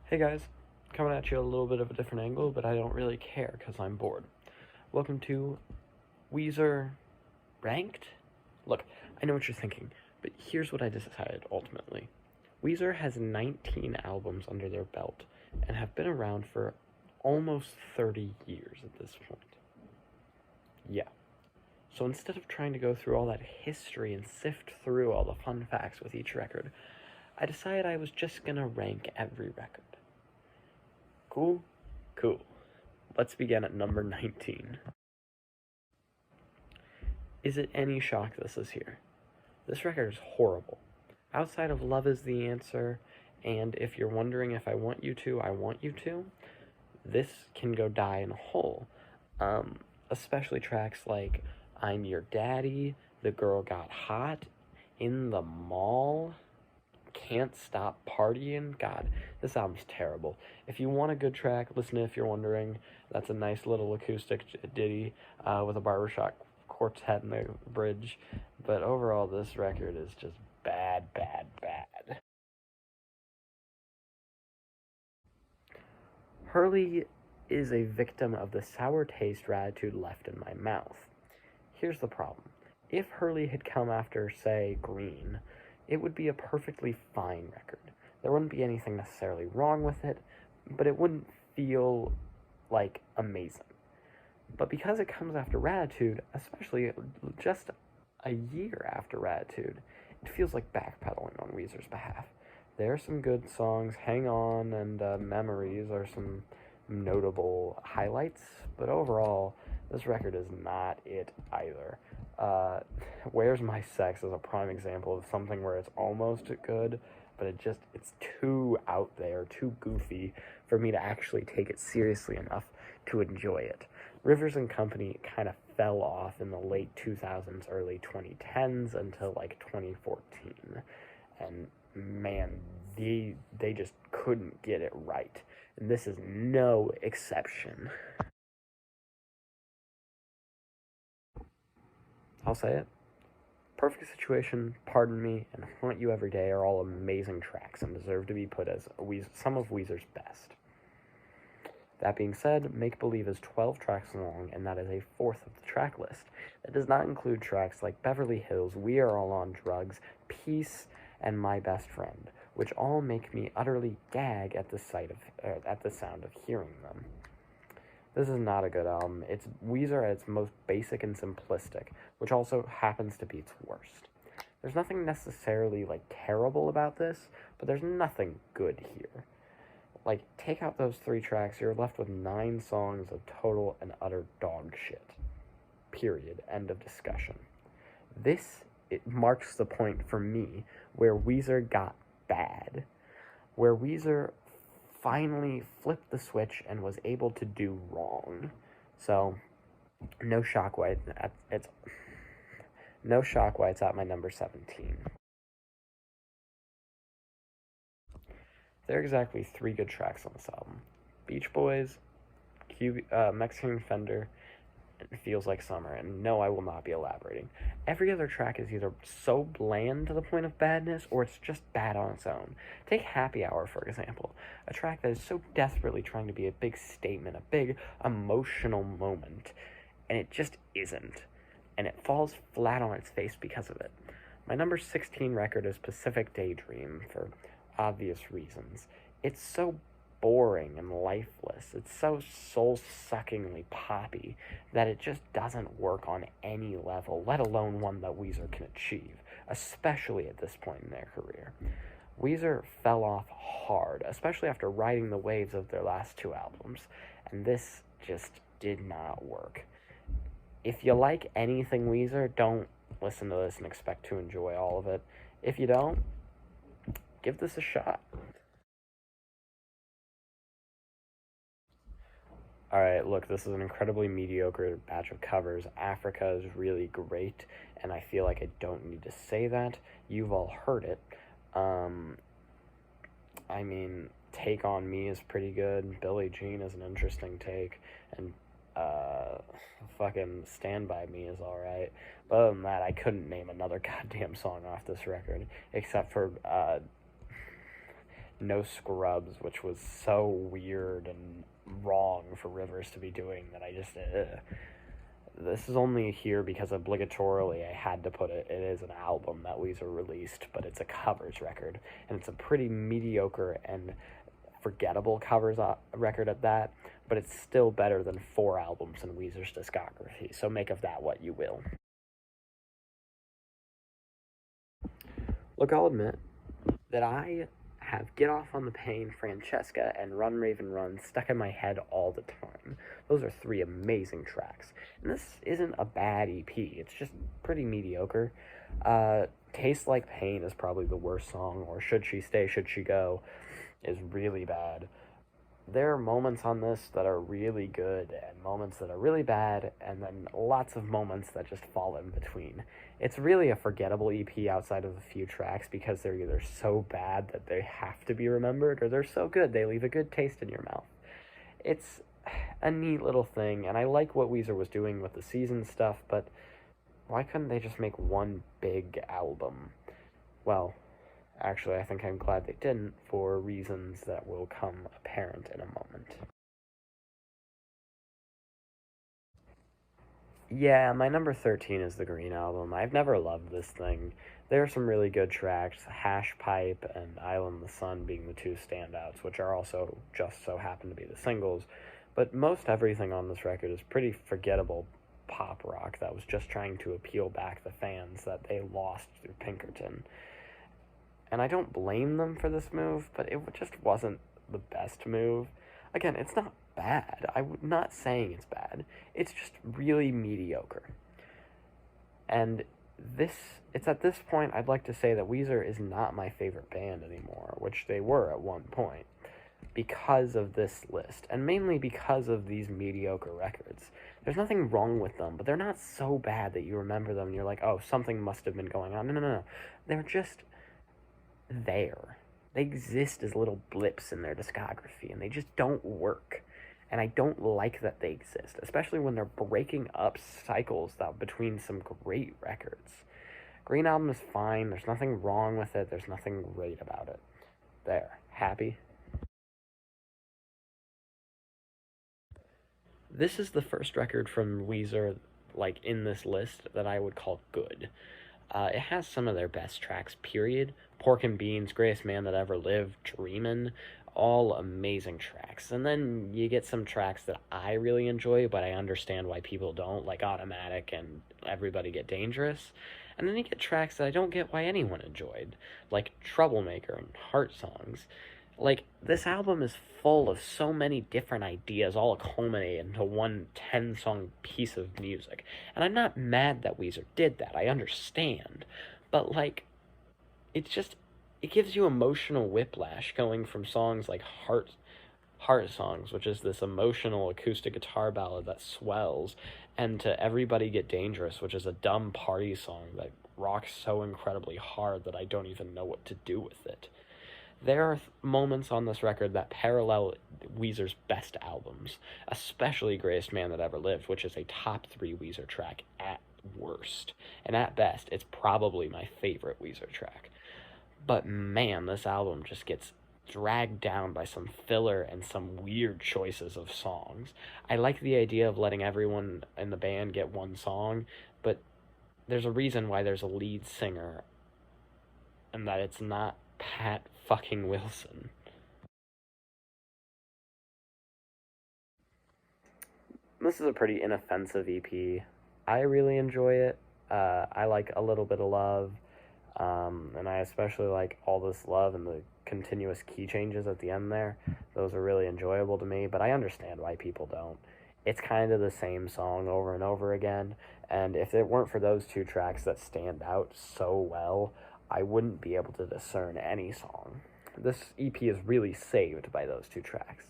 Hey guys, coming at you a little bit of a different angle, but I don't really care because I'm bored. Welcome to Weezer Ranked? Look, I know what you're thinking, but here's what I decided ultimately. Weezer has 19 albums under their belt and have been around for almost 30 years at this point. Yeah. So instead of trying to go through all that history and sift through all the fun facts with each record, I decided I was just gonna rank every record. Cool? Cool. Let's begin at number 19. Is it any shock this is here? This record is horrible. Outside of Love is the Answer, and if you're wondering if I want you to, I want you to, this can go die in a hole. Especially tracks like I'm Your Daddy, The Girl Got Hot, In the Mall, Can't Stop Partying. God, this album's terrible. If you want a good track, listen to If You're Wondering. That's a nice little acoustic ditty with a barbershop quartet in the bridge. But overall, this record is just bad, bad, bad. Hurley is a victim of the sour taste Raditude left in my mouth. Here's the problem. If Hurley had come after, say, Green, it would be a perfectly fine record. There wouldn't be anything necessarily wrong with it, but it wouldn't feel like amazing. But because it comes after Raditude, especially just a year after Raditude, it feels like backpedaling on Weezer's behalf. There are some good songs, Hang On and Memories are some notable highlights, but overall, this record is not it either. Where's My Sex is a prime example of something where it's almost good, but it's too out there, too goofy for me to actually take it seriously enough to enjoy it. Rivers and Company kind of fell off in the late 2000s, early 2010s until like 2014. And man, they just couldn't get it right. And this is no exception. I'll say it. Perfect Situation, Pardon Me, and Haunt You Every Day are all amazing tracks and deserve to be put as some of Weezer's best. That being said, Make Believe is 12 tracks long, and that is a fourth of the track list. It does not include tracks like Beverly Hills, We Are All on Drugs, Peace, and My Best Friend, which all make me utterly gag at the sound of hearing them. This is not a good album. It's Weezer at its most basic and simplistic, which also happens to be its worst. There's nothing necessarily like terrible about this, but there's nothing good here. Like, take out those 3 tracks, you're left with 9 songs of total and utter dog shit. Period. End of discussion. It marks the point for me where Weezer got bad. Where Weezer finally flipped the switch and was able to do wrong. So, no shock why it's at my number 17. There are exactly 3 good tracks on this album. Beach Boys, Mexican Fender, and Feels Like Summer, and no, I will not be elaborating. Every other track is either so bland to the point of badness, or it's just bad on its own. Take Happy Hour, for example, a track that is so desperately trying to be a big statement, a big emotional moment, and it just isn't. And it falls flat on its face because of it. My number 16 record is Pacific Daydream, for obvious reasons. It's so boring and lifeless. It's so soul-suckingly poppy that it just doesn't work on any level, let alone one that Weezer can achieve, especially at this point in their career. Weezer fell off hard, especially after riding the waves of their last 2 albums, and this just did not work. If you like anything Weezer, don't listen to this and expect to enjoy all of it. If you don't, give this a shot. Alright, look, this is an incredibly mediocre batch of covers. Africa is really great, and I feel like I don't need to say that. You've all heard it. I mean, Take On Me is pretty good. Billie Jean is an interesting take, and fucking Stand By Me is alright. But other than that, I couldn't name another goddamn song off this record, except for No Scrubs, which was so weird and wrong for Rivers to be doing that I just. This is only here because obligatorily I had to put it. It is an album that Weezer released, but it's a covers record, and it's a pretty mediocre and forgettable covers record at that, but it's still better than 4 albums in Weezer's discography, so make of that what you will. Look, I'll admit that I have Get Off on the Pain, Francesca, and Run Raven Run stuck in my head all the time. Those are 3 amazing tracks. And this isn't a bad EP, it's just pretty mediocre. Taste Like Pain is probably the worst song, or Should She Stay, Should She Go is really bad. There are moments on this that are really good, and moments that are really bad, and then lots of moments that just fall in between. It's really a forgettable EP outside of a few tracks because they're either so bad that they have to be remembered, or they're so good they leave a good taste in your mouth. It's a neat little thing, and I like what Weezer was doing with the season stuff, but why couldn't they just make one big album? Well, actually, I think I'm glad they didn't, for reasons that will come apparent in a moment. Yeah, my number 13 is the Green Album. I've never loved this thing. There are some really good tracks, Hash Pipe and Island in the Sun being the 2 standouts, which are also just so happen to be the singles. But most everything on this record is pretty forgettable pop rock that was just trying to appeal back the fans that they lost through Pinkerton. And I don't blame them for this move, but it just wasn't the best move. Again, it's not bad. I'm not saying it's bad. It's just really mediocre. And it's at this point I'd like to say that Weezer is not my favorite band anymore, which they were at one point, because of this list, and mainly because of these mediocre records. There's nothing wrong with them, but they're not so bad that you remember them and you're like, oh, something must have been going on. No. They're just there. They exist as little blips in their discography, and they just don't work. And I don't like that they exist, especially when they're breaking up cycles that between some great records. Green Album is fine. There's nothing wrong with it. There's nothing great about it. There. Happy? This is the first record from Weezer, like, in this list that I would call good. It has some of their best tracks, period. Pork and Beans, Greatest Man That Ever Lived, Dreamin', all amazing tracks. And then you get some tracks that I really enjoy, but I understand why people don't, like Automatic and Everybody Get Dangerous. And then you get tracks that I don't get why anyone enjoyed, like Troublemaker and Heart Songs. Like, this album is full of so many different ideas, all culminate into one 10-song piece of music. And I'm not mad that Weezer did that, I understand. But, like, it's just, it gives you emotional whiplash going from songs like Heart Songs, which is this emotional acoustic guitar ballad that swells, and to Everybody Get Dangerous, which is a dumb party song that rocks so incredibly hard that I don't even know what to do with it. There are moments on this record that parallel Weezer's best albums, especially Greatest Man That Ever Lived, which is a top 3 Weezer track at worst. And at best, it's probably my favorite Weezer track. But man, this album just gets dragged down by some filler and some weird choices of songs. I like the idea of letting everyone in the band get one song, but there's a reason why there's a lead singer, and that it's not Pat fucking Wilson. This is a pretty inoffensive EP. I really enjoy it. I like A Little Bit of Love, and I especially like All This Love and the continuous key changes at the end there. Those are really enjoyable to me, but I understand why people don't. It's kind of the same song over and over again, and if it weren't for those 2 tracks that stand out so well, I wouldn't be able to discern any song. This EP is really saved by those 2 tracks.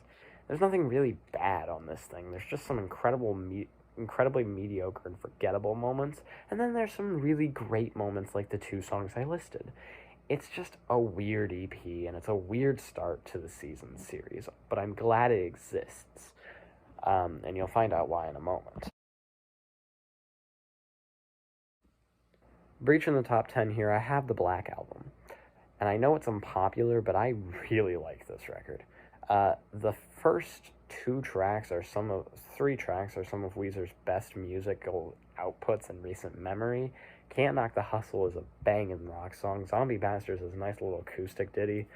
There's nothing really bad on this thing. There's just some incredibly mediocre and forgettable moments, and then there's some really great moments like the 2 songs I listed. It's just a weird EP, and it's a weird start to the season series, but I'm glad it exists, and you'll find out why in a moment. Breaching the top 10 here, I have the Black Album. and I know it's unpopular, but I really like this record. The first three tracks are some of Weezer's best musical outputs in recent memory. Can't Knock the Hustle is a banging rock song. Zombie Bastards is a nice little acoustic ditty.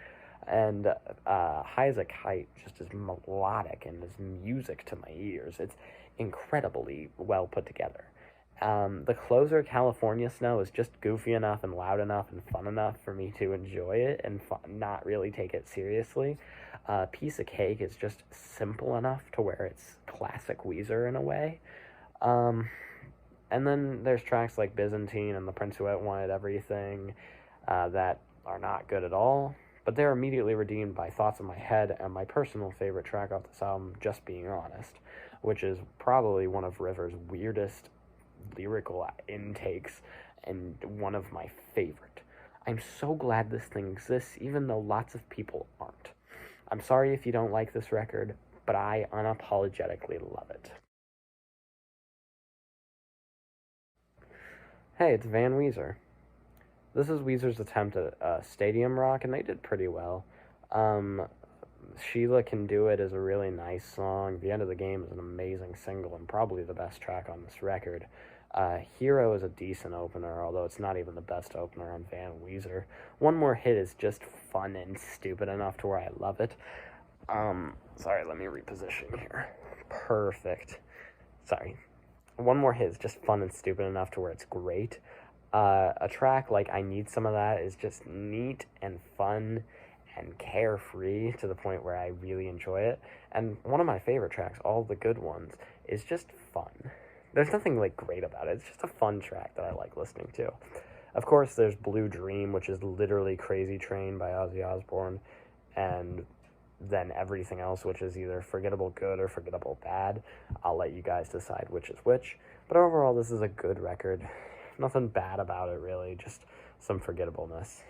And High as a Kite just is melodic and is music to my ears. It's incredibly well put together. The closer, California Snow, is just goofy enough and loud enough and fun enough for me to enjoy it and not really take it seriously. Piece of Cake is just simple enough to where it's classic Weezer in a way. Um, and then there's tracks like Byzantine and The Prince Who Wanted Everything that are not good at all, but they're immediately redeemed by Thoughts in My Head and my personal favorite track off this album, Just Being Honest, which is probably one of River's weirdest lyrical intakes and one of my favorite. I'm so glad this thing exists, even though lots of people aren't. I'm sorry if you don't like this record, but I unapologetically love it. Hey, it's Van Weezer. This is Weezer's attempt at stadium rock, and they did pretty well. Um, Sheila Can Do It is a really nice song. The End of the Game is an amazing single and probably the best track on this record. Hero is a decent opener, although it's not even the best opener on Van Weezer. One More Hit is just fun and stupid enough to where I love it. Sorry, let me reposition here. Perfect. Sorry. One More Hit is just fun and stupid enough to where it's great. A track like I Need Some of That is just neat and fun and carefree to the point where I really enjoy it. And one of my favorite tracks, All the Good Ones, is just fun. There's nothing like great about it. It's just a fun track that I like listening to. Of course, there's Blue Dream, which is literally Crazy Train by Ozzy Osbourne, and then everything else, which is either Forgettable Good or Forgettable Bad. I'll let you guys decide which is which. But overall, this is a good record. Nothing bad about it, really, just some forgettableness.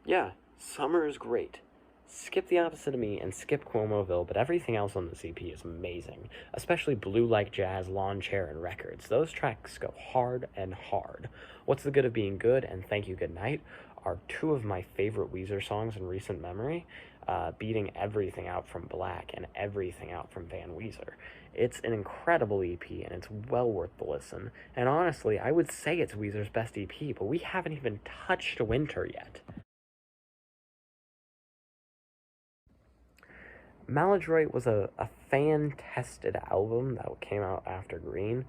Yeah, summer is great. Skip the opposite of me and skip Cuomoville, but everything else on this EP is amazing, especially Blue Like Jazz, Lawn Chair, and Records. Those tracks go hard and hard. What's the Good of Being Good and Thank You Good Night are two of my favorite Weezer songs in recent memory, beating Everything Out from Black and Everything Out from Van Weezer. It's an incredible EP, and it's well worth the listen. And honestly, I would say it's Weezer's best EP, but we haven't even touched Winter yet. Maladroit was a fan-tested album that came out after Green,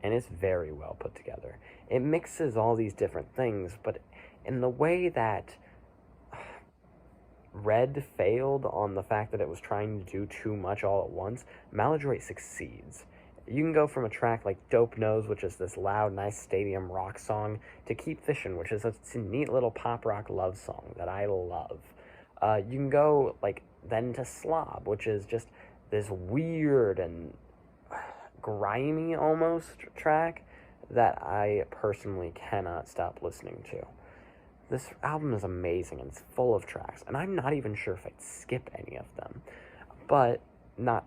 and it's very well put together. It mixes all these different things, but in the way that Red failed on the fact that it was trying to do too much all at once, Maladroit succeeds. You can go from a track like Dope Nose, which is this loud, nice stadium rock song, to Keep Fishin', which is a neat little pop rock love song that I love. You can go like then to Slob, which is just this weird and grimy almost track that I personally cannot stop listening to. This album is amazing and it's full of tracks, and I'm not even sure if I'd skip any of them. But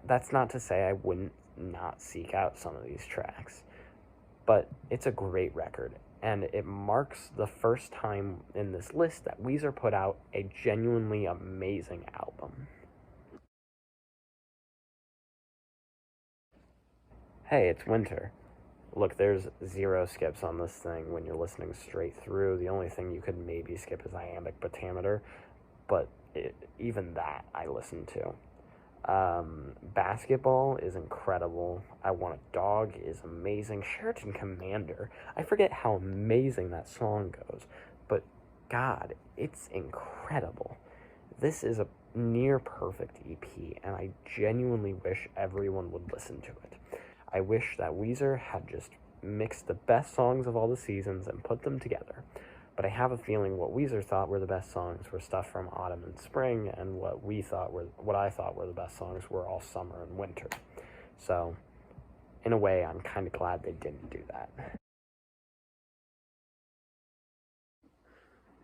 that's not to say I wouldn't not seek out some of these tracks. But it's a great record, and it marks the first time in this list that Weezer put out a genuinely amazing album. Hey, it's Winter. Look, there's zero skips on this thing when you're listening straight through. The only thing you could maybe skip is iambic pentameter, but even that I listen to. Basketball is incredible. I Want a Dog is amazing. Sheraton Commander, I forget how amazing that song goes, but God, it's incredible. This is a near perfect EP, and I genuinely wish everyone would listen to it. I wish that Weezer had just mixed the best songs of all the seasons and put them together. But I have a feeling what Weezer thought were the best songs were stuff from autumn and spring, and what I thought were the best songs were all summer and winter. So, in a way, I'm kind of glad they didn't do that.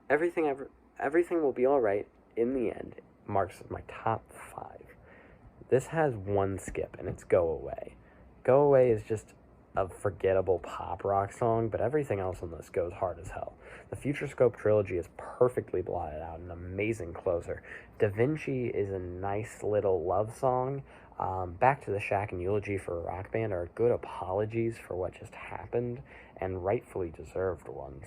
Everything will be all right in the end marks my top 5. This has one skip, and it's Go Away. Go Away is just a forgettable pop rock song, but everything else on this goes hard as hell. The Future Scope trilogy is perfectly blotted out, an amazing closer. Da Vinci is a nice little love song. Back to the Shack and Eulogy for a Rock Band are good apologies for what just happened, and rightfully deserved ones.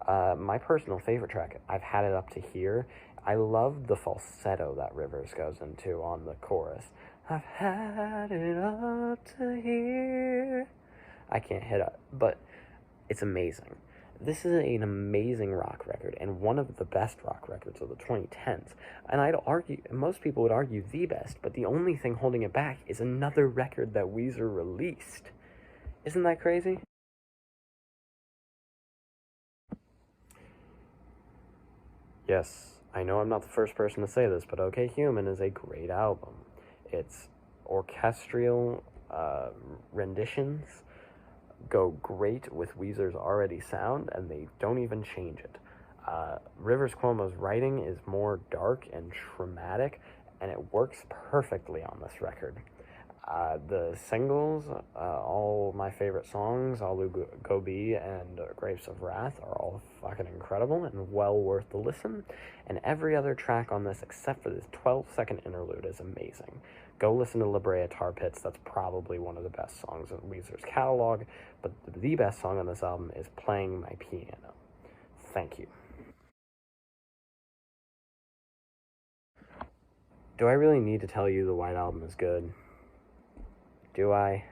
My personal favorite track, I've had it up to here. I love the falsetto that Rivers goes into on the chorus. I've had it up to here. I can't hit it, but it's amazing. This is an amazing rock record, and one of the best rock records of the 2010s. And I'd argue, most people would argue the best, but the only thing holding it back is another record that Weezer released. Isn't that crazy? Yes, I know I'm not the first person to say this, but OK Human is a great album. Its orchestral renditions go great with Weezer's already sound, and they don't even change it. Rivers Cuomo's writing is more dark and traumatic, and it works perfectly on this record. The singles, all my favorite songs, Alu Gobi and Grapes of Wrath, are all fucking incredible and well worth the listen. And every other track on this, except for this 12-second interlude, is amazing. Go listen to La Brea Tar Pits. That's probably one of the best songs in Weezer's catalog. But the best song on this album is Playing My Piano. Thank you. Do I really need to tell you the White Album is good? Do I?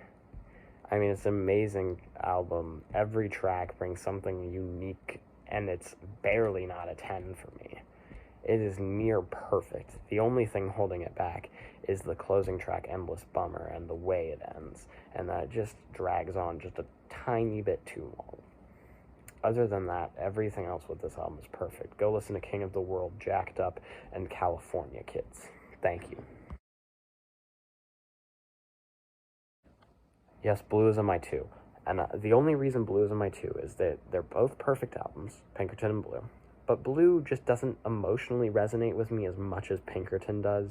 I mean, it's an amazing album. Every track brings something unique, and it's barely not a 10 for me. It is near perfect. The only thing holding it back is the closing track, Endless Bummer, and the way it ends, and that just drags on just a tiny bit too long. Other than that, everything else with this album is perfect. Go listen to King of the World, Jacked Up, and California Kids. Thank you. Yes, Blue is on my 2. And the only reason Blue is on my 2 is that they're both perfect albums, Pinkerton and Blue. But Blue just doesn't emotionally resonate with me as much as Pinkerton does.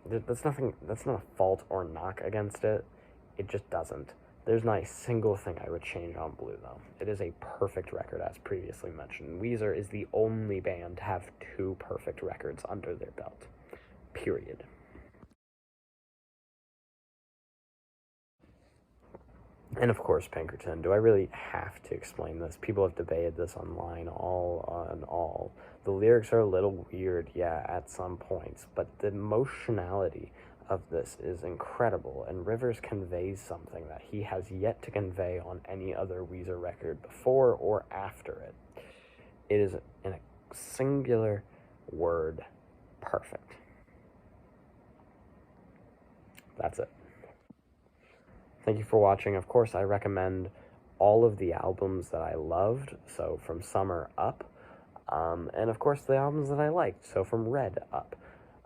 That's not a fault or knock against it. It just doesn't. There's not a single thing I would change on Blue, though. It is a perfect record, as previously mentioned. Weezer is the only band to have 2 perfect records under their belt. Period. And of course, Pinkerton. Do I really have to explain this? People have debated this online, all. The lyrics are a little weird, yeah, at some points, but the emotionality of this is incredible, and Rivers conveys something that he has yet to convey on any other Weezer record before or after it. It is, in a singular word, perfect. That's it. Thank you for watching. Of course, I recommend all of the albums that I loved, so from Summer up, and of course the albums that I liked, so from Red up.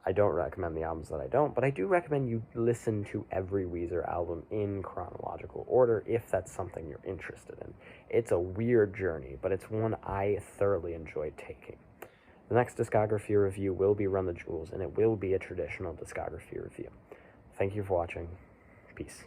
I don't recommend the albums that I don't, but I do recommend you listen to every Weezer album in chronological order if that's something you're interested in. It's a weird journey, but it's one I thoroughly enjoyed taking. The next discography review will be Run the Jewels, and it will be a traditional discography review. Thank you for watching. Peace.